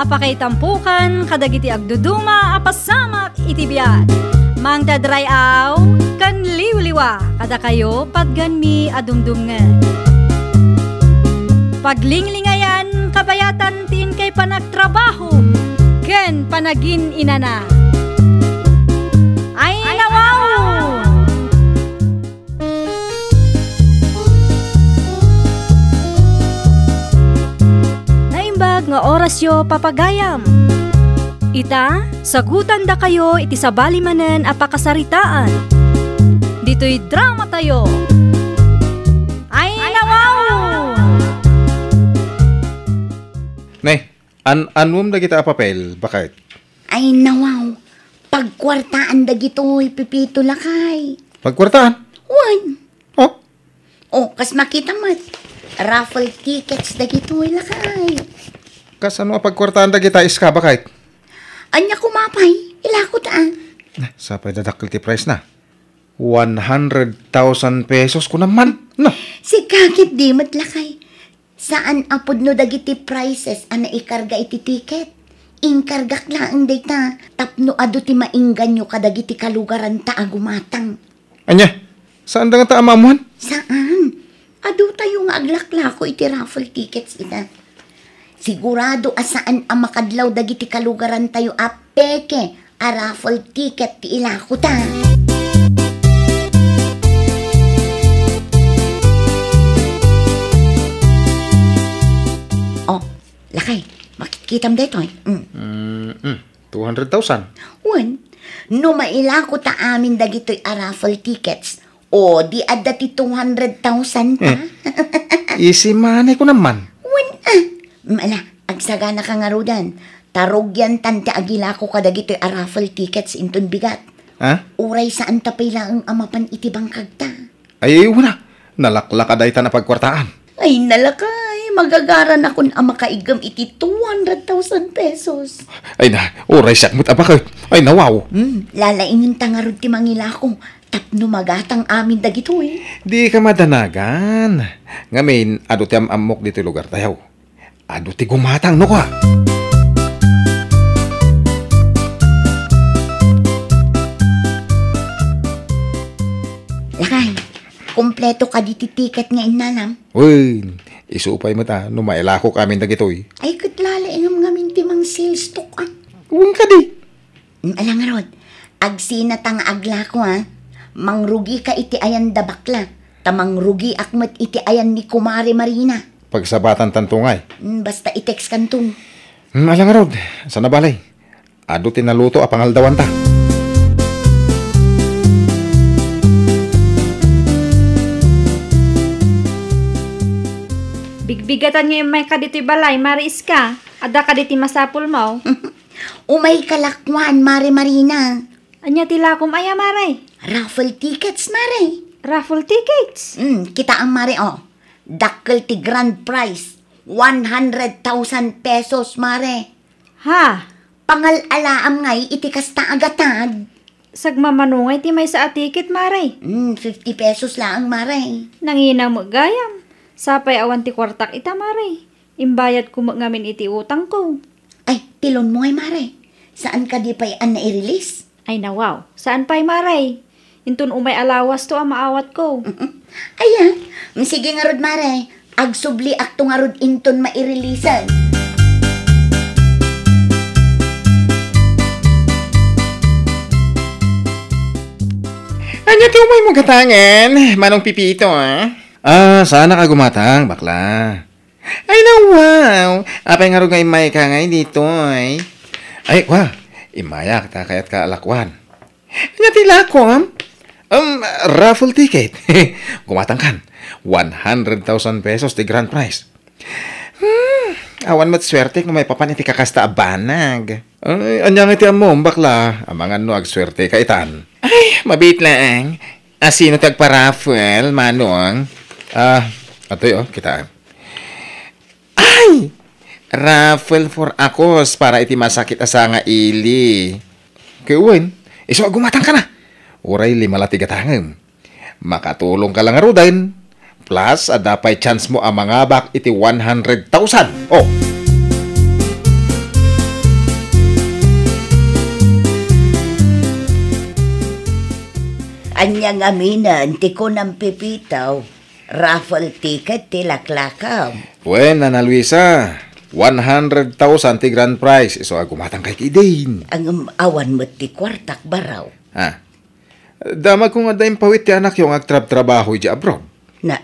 apakaitampukan kadagiti agduduma apasamak iti biat. Mang tadrayaw kan liwliwa kada kayo padganmi adumdumngan. Paglinglingayan kabayatan tin kay panagtrabaho ken panagin inana. Ay nawaw! Naimbag nga oras yo papagayam. Ita, sagutan da kayo iti sabali manen apakasaritaan. Dito'y drama tayo. Ay nawaw! Nay, anwam na kita apapel, bakit? Ay nawaw, pagkwartaan da gito'y pipito lakay. Pagkwartaan? Wan. Oh? O, kas makita mat, raffle tickets da gito'y lakay. Kas ano pagkwartaan na kita iska, bakit? Anya kumapay, ilakot Sapay dadakil ti price na. 100,000 pesos ko naman. No. Si kakit di matlakay. Saan apod no dagiti prices ana ikarga iti ticket? Inkargak laang data. Tapno ado ti mainggan nyo kadagiti kalugaran ta agumatang. Anya, saan da nga ta amamuhan? Saan? Ado tayo nga aglaklako iti raffle tickets ita. Sigurado asaan ang makadlaw dagiti kalugaran tayo apeke a raffle ticket ti ilako ta. Oh, lakay, makikitam dito eh. 200,000. Wan, no mailako ta amin dagito'y a raffle tickets, o di adda ti 200,000 ta. Easy money ko naman. Wan Mala, agsagana ka nga rodan. Tarogyan tante agila ko kadagito'y a raffle tickets inton bigat. Ha? Uray saan tapay lang ang amapan itibang kagta. Ay, wala. Nalaklakaday ta na pagkwartaan. Ay, nalakay. Magagaran akong amakaigam iti 200,000 pesos. Ay na, oray siyak mo't abakit. Ay, nawaw. Lalaingin tangarod ti mangila ko. Tapno magatang amin dagito'y. Di ka madanagan. Ngamin, ado ti amok dito lugar tayo. Ado ti gumatang, no ka? Lakay, kompleto ka diti ticket nga inanam. Uy, isupay mo ta, no mailako kami na gito'y. Ay, katlala ingam ngamin timang sales stock Huwag ka di. Alang rod, agsina tang agla ko mangrugi ka iti ayan da bakla. Tamang rugi akmet iti ayan ni Kumare Marina. Pagsabatan tantungay. Basta i-text kantong. Alang rod, sa nabalay. Ado tinaluto a pangaldawan ta. Bigbigatan niyo yung may kadito'y balay, Maris ka. Ada kaditi masapul mo. Umay kalakwan, Mare Marina. Anya tilakom aya, Maray. Raffle tickets, Mare. Raffle tickets. Kita ang Mare, Dakkel ti grand prize. 100,000 pesos, Mare. Ha? Pangal-alaam ngay iti kasta agatad. Sagmamanungay ti may sa ticket, Maray. 50 pesos lang, Mare. Nanginang mo gayam. Sapay awan ti kwartak ita, Maray. Imbayad ko ngamin iti utang ko. Ay, tilon mo ay, Mare. Saan ka di pa'y an na-release? Ay nawaw. Saan pa'y, Maray? Intun umay alawas to ang maawat ko. Ayan. Sige nga rod, Mare. Agsubli akto nga rod inton ma-releasean. Anya ti umay mo gatangan, manong pipito, sana ka gumatang, bakla. Ay na, wow. Apay nga rin nga imay ka ngay dito, ay. Ay, wah. Imayak ta kayat ka alakwan. Anya ti lakom? Raffle ticket. Gumatang kan. 100,000 pesos di grand prize. Awan mat swerte kung may papan iti kakasta abanag. Ay, anyang iti amom, bakla. Amangan no agswerte ka itan. Ay, mabit lang. Sino tagpa-raffle, manong? Atoy, kita. Ay! Raffle for akos para iti masakit asa nga ili. Kayuin, iso gumatang ka na. Uray 5 gatangem. Makatulong ka lang arudain. Plus, adapay chance mo ang mangabak iti 100,000. Oh! Anya nga minan, ti ko ng pipitaw. Raffle ticket ti laklakaw. Wen, Ana Luisa, 100,000 ti grand prize. Iso gumatang kay Kidin. Ang awan mo ti kwartak baraw. Ha? Dama kung nga dahil pawit ti anak yung agtrab-trabaho di abroad. Na,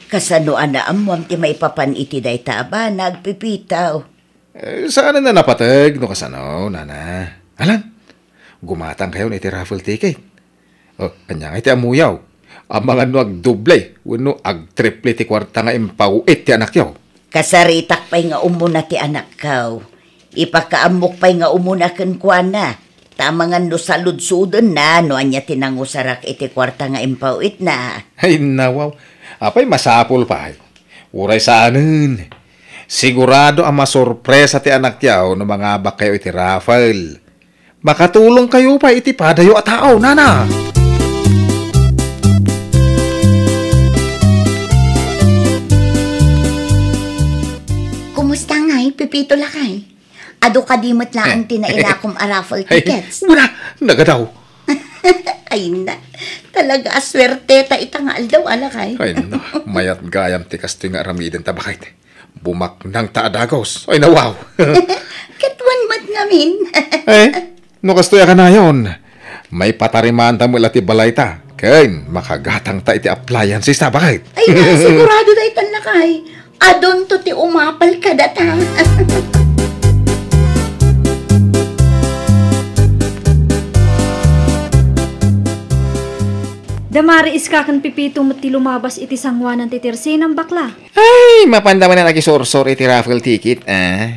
kasano ana amuam ti may papan iti day taba, nagpipitaw. Saan na napatag no kasano, nana? Alam, gumatang kayo na iti raffle ticket. O, kanya nga iti amuyaw. Ang mga no agdoble, wano agtriple ti kwarta nga impawit ti anak yaw. Kasaritak pa'y nga umuna ti anak kaw. Ipakaamok pa'y nga umuna kenkwana. Tama nga no salud-sudon na, no anya tinangusarak iti kwarta nga impawit na. Ay, nawaw. Apay masapol pa. Uray saanin. Sigurado ang masorpresa ti anak yaw no mga bak kayo iti raffle. Makatulong kayo pa iti padayo at tao, nana. Kumusta nga pipito lakay? Ado kadimot lang ang tinailakom a raffle tickets. Wala, nagadaw. Ay na, talaga aswerte ta itangal daw alakay. Ay, no, mayat gayam ti kasto nga ramiden tabakit. Bumak ng taadagos. Ay, nawaw. Katwan mat ngamin. No kasto ya ka na yun. May patariman ta mula ti balay ta. Kain, makagatang ta iti appliances tabakit. Ay na, sigurado da itan lakay. Adon to ti umapal ka data. Damari iska kan pipito mo ti lumabas iti sangwanan ti tersinang bakla. Ay, mapandaman na nagisursor iti raffle ticket, ah.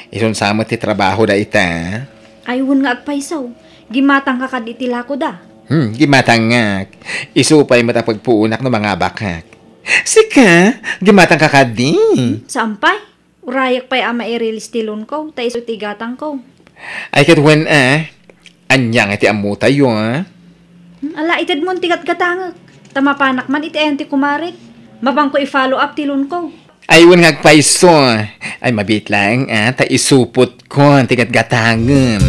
Ison samot ti trabaho da ita. Ayun nga agpaisaw. Gimatang kakad iti lako da. Gimatangak. Isupay matapagpuunak no mga bakak. Sika, gimatang kakadi. Sampay? Urayak pa'y ama i-release tilon ko, tayo ti gatang ko. Ay katwen, anyang iti amutay yun, Ala, itad mo tigat gatangak. Tamapanak man iti ayan ti kumarik. Mabang ko i-follow up tilon ko. Ayun nga agpaiso. Ay mabit lang, ta isupot ko, tigat gatangan.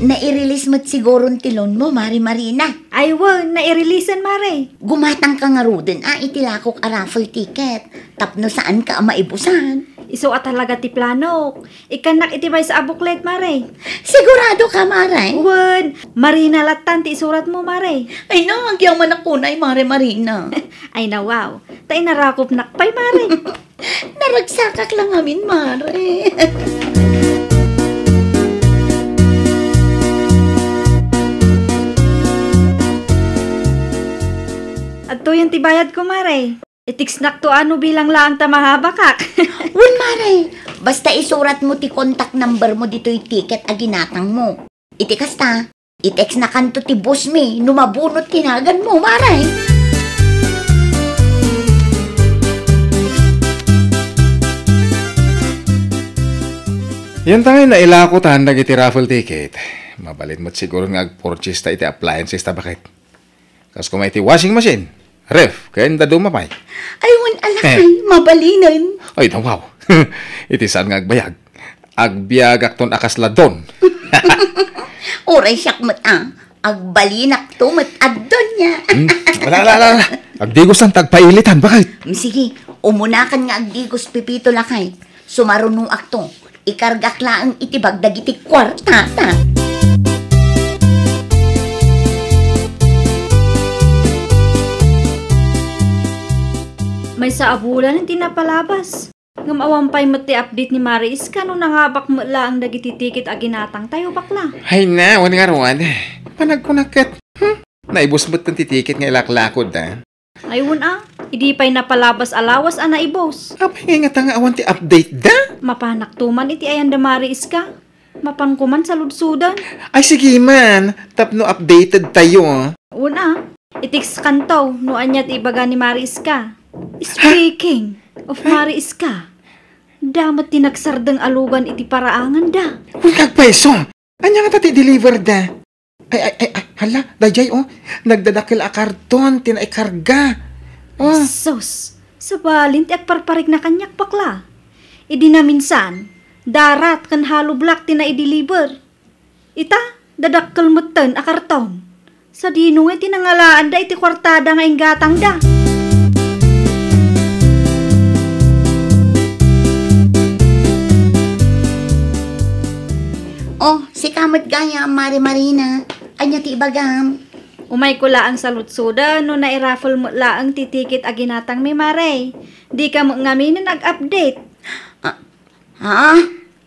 Nai-release mo't siguro tilon mo, Mari Marina. Ay, nai-releasean, Mare. Gumatang ka nga ruden, itilakok a raffle ticket. Tapno saan ka maibusan. Iso at talaga ti planok. Ikanak itibay sa abuklet, Mare. Sigurado ka, Mare? Marina latan ti isurat mo, Mare. Ay na, agyaw man ako na, Mare Marina. Ay na, wow. Tay narakop nakpay, Mare. Naragsakak lang amin, Mare. At to yung tibayad ko, Mare. Itiksnak to ano bilang lang ta mga bakak. Mare. Basta isurat mo ti contact number mo dito yung ticket a ginatang mo. Itikas ta. Itext na kanto ti boss mi. Numabunot tinagan mo, Mare. Yan tayo na ilakotan na iti raffle ticket. Mabalit mo't siguro nga ag-purchase ta iti appliances tabakit. Kas kung may iti washing machine, ref, kaya da dumapay. Aywan alakay, mabalinan. Ay, wow. Iti saan nga agbayag. Agbiag akton akasladon. Oray siyak mat agbalinak to mat addon niya. Wala. Agdigos ang tagpailitan, bakit? Sige, umunakan nga agdigos pipito lakay. Sumarunong akto. Ikargak laang itibag dagiti kwarta ta. May sa abulan hindi napalabas. Ngamawampay mo ti update ni Maris ka no nangabak mo lang dagiti ticket aginatang tayo bakla. Ay na, wala nga ruwan. Panagkunakat. Naibos mo't ng titikit nga ilaklakod, Ayun idi pa'y napalabas alawas na ibos. Apay nga nga awan ti update da? Mapanak tuman iti ayan da Maris ka. Mapankuman sa ludsudan. Ay sige man, tapno updated tayo. Una, itiks kantaw no anyat ibaga ni Maris ka. Speaking of Maris ka, damat tinagsardang alugan iti paraangan da. Huwag peso. Anya nga tati deliver da? Ay, hala, dajay nagdadakil a karton, tinaikarga. Sos, sa balin ti agparparig na kanyak bakla. Idi na minsan, Darat kan halublak ti na i-deliver. Ita, dadakkel meten a karton. Sa dino nga tinangalaan da iti kwartada nga inggatang da. Oh, si kamot gaya, Mari Marina. Anya ti ibagam. Umay ko laang sa lutsuda no na-raffle mo laang titikit a ginatang may maray. Di ka mo ngamin na nag-update. Ha?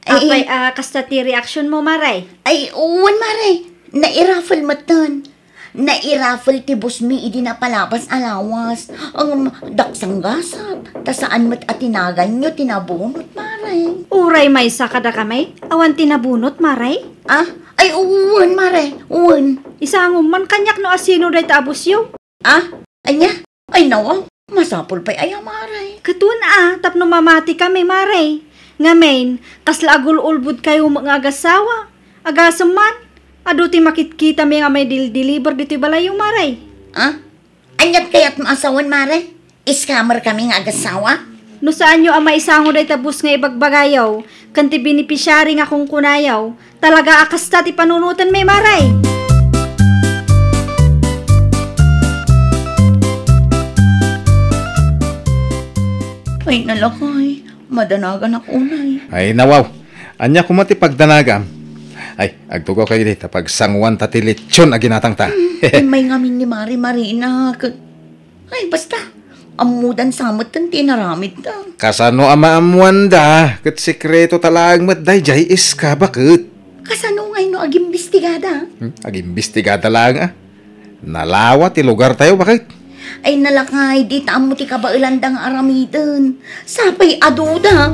Apay kasta ti reaction mo maray. Ay, uwan, Mari. Nairaffle mo ton. Nairaffle ti busmi idi na palabas alawas. Ang daksang gasap. Ta saan mo't atinagan nyo tinabunot, Mari. Uray may sakada kamay, awan tinabunot maray. Ah? Ay, uwan, Mari. Uwan. Isangom man kanyak no asino day taabusyo. Ah? Anya? Ay, nawa. Masapol pa'y ay, Mari. Katun tapno mamati kami maray. Ngamen, kasla agul-ulbud kayo mga agasawa. Agasam man, ado ti makitkita mi nga may deliver dito balayo maray. Ah? Anyat kaya't maasawan, Mari? Iskammer kami nga agasawa? No saan nyo ang maisango day tabus nga ibagbagayaw, kanti binipisyari nga kung kunayaw, talaga akasta ti panunutan may maray. Ay, nalakay. Madanagan ako unay. Ay, nawaw. Anya kumati pagdanagam. Ay, agtugaw kayo dito pag sangwan tati lechon a ginatang ta. Ay, may ngamin ni Mari Marina. Ay, basta. Amudan samot ang tinaramid ta. Kasano amaamuan da? Kat sekreto talang matday jay iska bakit? Kasano ngay no agimbistigada? Agimbistigada lang Nalawa ti lugar tayo bakit? Ay, nalakay. Di taamo ti kabailandang aramidon. Sapay aduda.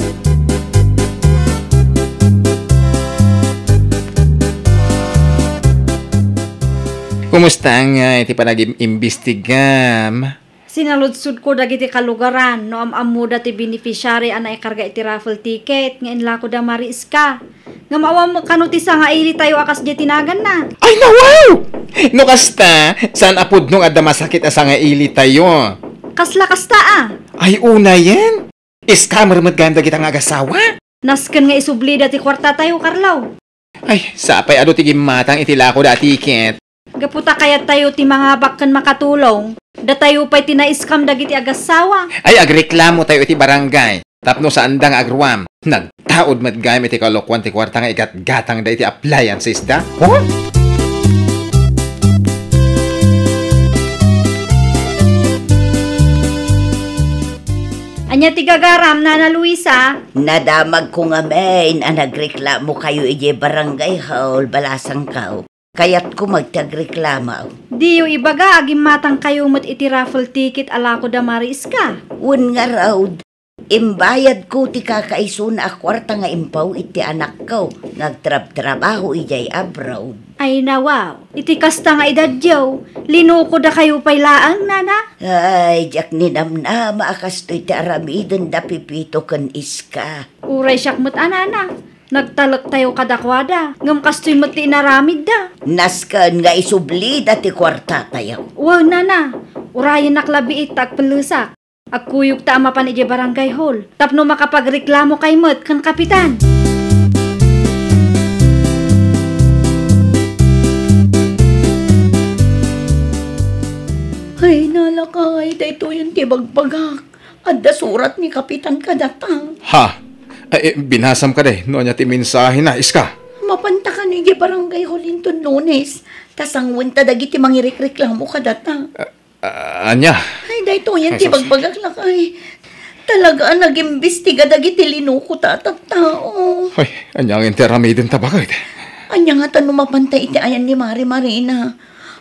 Kumusta nga iti panag-imbistigam? Sinaludsud ko dagiti kalugaran no amuda ti beneficiary ana ikarga iti raffle ticket nga inla ko da maris ka. Nga mawam kano ti nga ili tayo akas di tinagan na. Ay, nawaw! No kasta, saan apod nung adda masakit asa nga ili tayo? Kasla kasta Ay, una yan. Iskammer maganda kitang agasawa. Nasken nga isubli dati kwarta tayo karlaw. Ay, sapay ado tigim matang itilako da tiket. Gaputa kayat tayo ti mga bakkan makatulong. Da tayo pa'y tinaiskam dagiti agasawa. Ay, agreklamo tayo iti barangay. Tapno sa andang agruam. Nagtaod madgayam iti kalokwan ti kwarta nga igat-gatang da iti appliances da. Oh? Anya ti gagaram, Nana Luisa? Nadamag ko nga main ang nagreklamo kayo ije barangay hall balasang kao. Kaya't ko magtagreklamo. Di yung ibaga, agim matang kayo mat iti raffle ticket ala ko da maris ka. Un nga raw, imbayad ko ti kakaiso na akwarta nga impaw iti anak ko. Nagtrab-trabaho ijay abroad. Ay nawaw, iti kasta nga idadyaw. Linuko da kayo pailaang, Nana? Ay, jak ninamna, maakastoy ti aramidon da pipito kan iska. Uray siyak mat anana. Nagtalak tayo kadakwada. Ngam kastoy mat ti inaramid da. Naskan nga isubli dati kwarta tayo. Wow, Nana. Urayan naklabi itag pelusak. Agkuyog ta amapan iti barangay hall. Tapno makapagreklamo kay mat kan kapitan. Ay, nalakay, dito yung tibagbagak. Adda surat ni kapitan kadatang. Ha? Ay, binasam ka day. Noon niya ti mensahe na, iska. Mapanta ka ni barangay Holinton Lunes. Tasangwan ta dagiti mangirikreklamo kadatang. Anya? Ay, dito yung tibagbagak lakay. Talaga nag-imbestiga dagiti linuko tatak-tao. Ay, anyang interamidin ta bakit? Anya nga tanong mapantay iti ayan ni Mari Marina.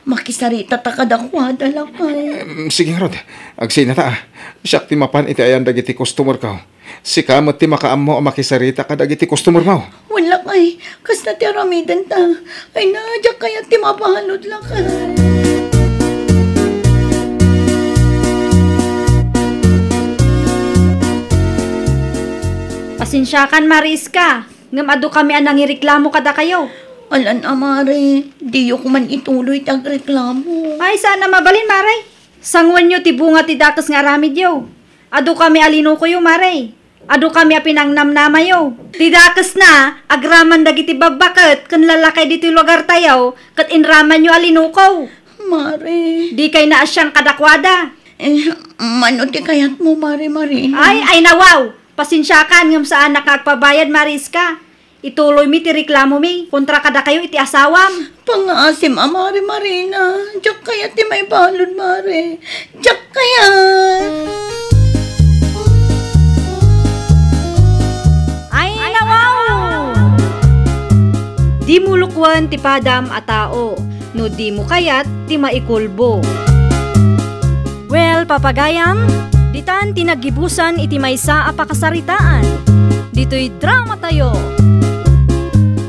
Makisarita ta kadakwada lakay. Sige nga, Rod. Agsina ta. Siyak ti mapan iti ayan dagiti customer ka. Si kamot ti makaam mo makisarita ka dagiti customer mo. Wala kay. Kas na ti aramidan ta. Ay nadya kaya ti mapahalod lakay. Pasensyakan, Mariska. Ngam ado kami anang ireklamo kada kayo. Alan, Amare, di ko man ituloy tagreklamo. Ay, sana mabalin, Maray. Sangwan nyo ti bunga ti dakas nga aramid yo. Ado kami alino ko yo, Maray. Ado kami pinangnamnamayo. Tidakas na, agraman dagiti babakat, kan lalakay dito lugar tayo, kat inraman nyo alinukaw. Mare. Di kay na asyang kadakwada. Manuti kayat mo, Mare Marina. Ay nawaw! Pasensyakan ngam saan nakagpabayad, Mariska. Ituloy mi ti reklamo mi, kontra kada kayo iti asawam. Pangasim, Mare Marina. Diyak kaya ti may balon, Mare. Diyak kaya. Ay nawaw! Di mulukwan ti padam a tao, no di mo kayat ti maikulbo. Well, papagayam, ditan tinagibusan iti maysa a pakasaritaan. Dito'y drama tayo.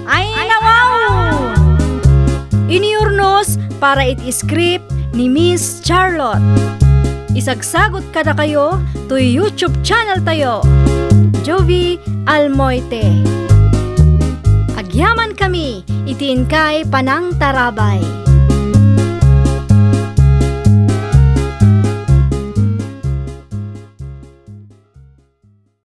Ay nawaw! Iniurnos para iti script ni Miss Charlotte. Isagsagot kada kayo to YouTube channel tayo, Jovi Almoite. Agyaman kami, itiin kay Panang Tarabay.